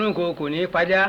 àrùn kò ní pajá.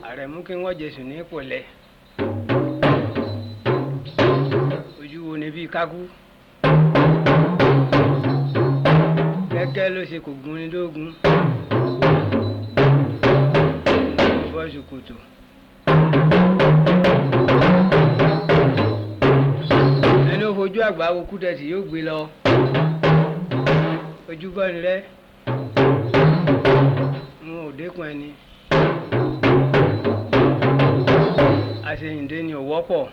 àrẹ̀mú kí wọ́n jẹ̀sù ní pọ̀lẹ́. ojú wo ni bíi kákú. kẹ́kẹ́ ló ṣe kò gun ni lógun. bọ́ ṣòkòtò. ẹni ó fojú àgbà wo kúdẹ̀tì yóò gbé lọ. ojú bọ́ ni rẹ́. n ò dékun ẹni. àṣeyìndé ni ò wọ́pọ̀.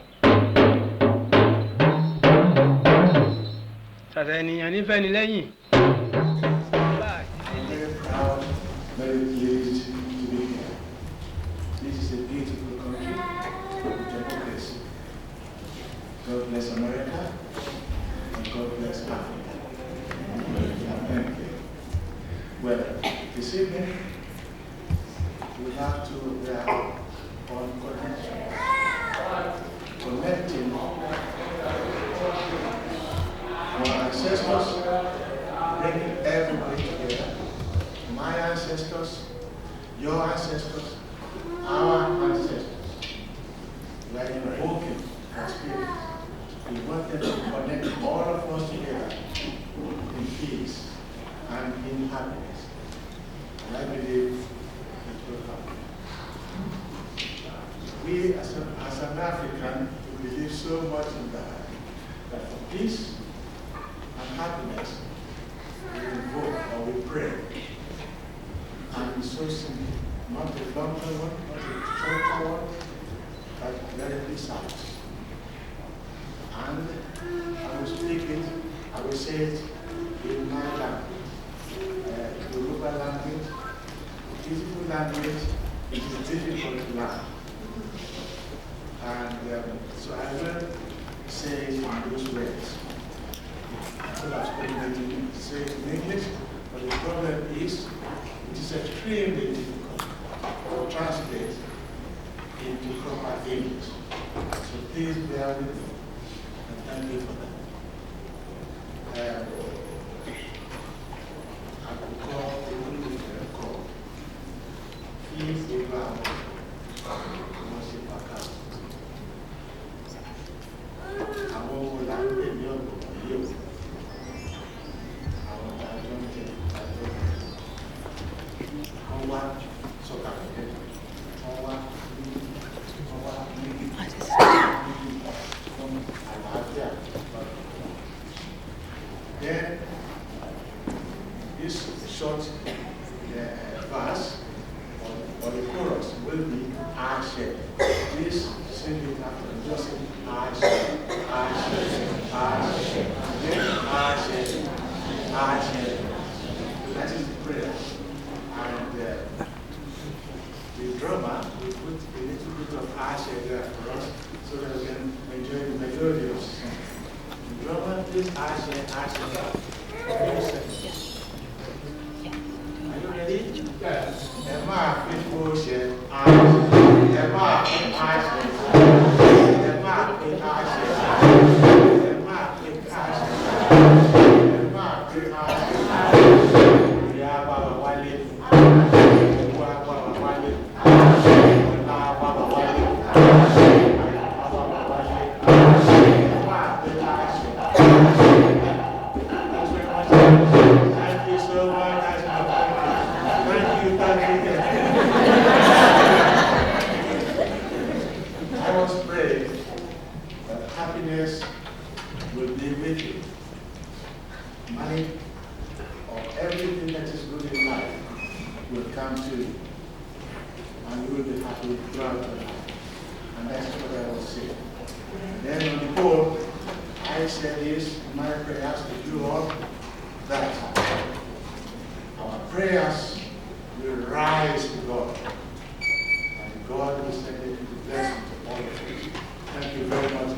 ṣàṣà ènìyàn nífẹ̀ẹ́ ni lẹ́yìn. Very pleased to be here. This is a beautiful country with democracy. God bless America and God bless Africa. Thank you. Well, this evening we have to on connection, connecting our ancestors, bringing everybody together. My ancestors, your ancestors, our ancestors. We are invoking our spirit. We want them to connect all of us together in peace and in happiness. And I believe it will happen. We as an African, we believe so much in that for peace and happiness, we invoke or we pray. And it's so simple, not a long-term one, not a short-term one, but very precise. And I will speak it, I will say it in my language, Yoruba language, beautiful language, it is difficult to learn. And so I will say it in those words. I could have spoken it in English, but the problem is, it is extremely difficult to translate into proper English. So please bear with me, and thank you for that. I could call the English call. Please allow worship account. I won't go down the hill. I want to wọ́n wá sọ̀kalẹ̀ wọ́n wá fún àlàáfíà. Then this short verse or the chorus will be Ashe. Please sing it after me. Just sing Ashe, Ashe, Ashe, then Ashe, Ashe. That is the prayer. And the drummer will put a little bit of Ashe there for us so that we can enjoy the melody of song. The drummer plays Ashe, Ashe. Are you ready? Yes. Emma, people say Ashe. Emma, Ashe. Emma, Ashe. Emma, Ashe. Emma, Ashe. Yeah, Baba Wale. Money or everything that is good in life will come to you, and you will be happy throughout your life. And that's what I will say. Then on the whole, I say this in my prayers to you all, that our prayers will rise to God, and God will send it into blessing to all of us. Thank you very much.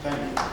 Thank you.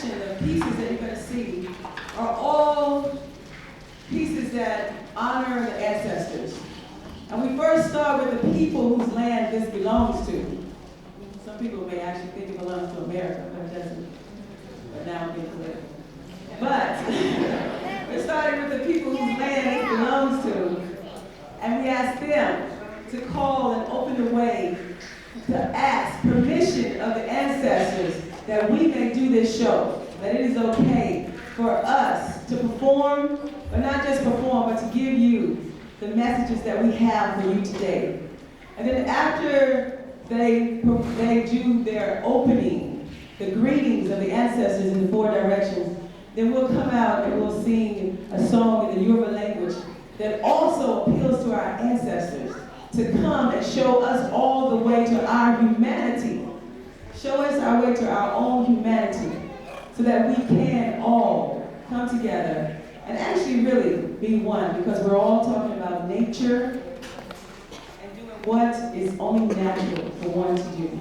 collection of pieces that you're going to see are all pieces that honor the ancestors. And we first start with the people whose land this belongs to. Some people may actually think it belongs to America, but it doesn't. But now I'm getting political. But we're starting with the people whose land it belongs to. And we ask them to call and open the way to ask permission of the ancestors that we may do this show, that it is okay for us to perform, but not just perform, but to give you the messages that we have for you today. And then after they do their opening, the greetings of the ancestors in the four directions, then we'll come out and we'll sing a song in the Yoruba language that also appeals to our ancestors to come and show us all the way to our humanity. Show us our way to our own humanity so that we can all come together and actually really be one, because we're all talking about nature and doing what is only natural for one to do.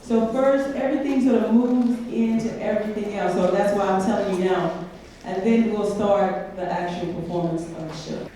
So first, everything sort of moves into everything else. So that's why I'm telling you now. And then we'll start the actual performance of the show.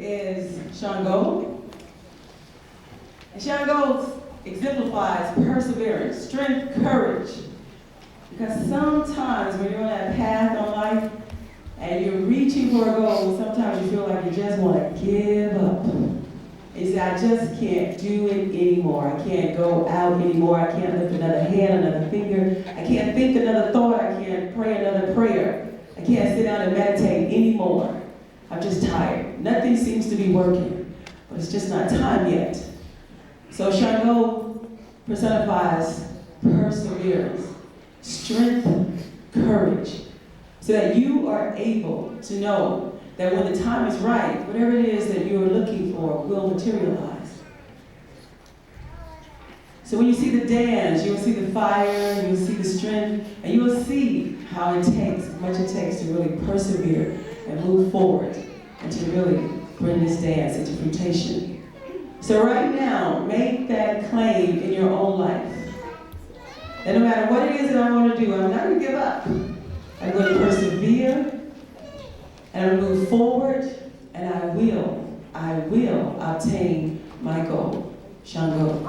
is Shango. And Shango exemplifies perseverance, strength, courage. Because sometimes when you're on that path on life and you're reaching for a goal, sometimes you feel like you just want to give up. You say, I just can't do it anymore. I can't go out anymore. I can't lift another hand, another finger. I can't think another thought. I can't pray another prayer. I can't sit down and meditate anymore. I'm just tired. Nothing seems to be working, but it's just not time yet. So Shango personifies perseverance, strength, courage, so that you are able to know that when the time is right, whatever it is that you are looking for will materialize. So when you see the dance, you will see the fire, you will see the strength, and you will see how much it takes to really persevere and move forward and to really bring this dance into fruition. So right now, make that claim in your own life. And no matter what it is that I want to do, I'm not going to give up. I'm going to persevere, and I'll move forward, and I will obtain my goal. Shango.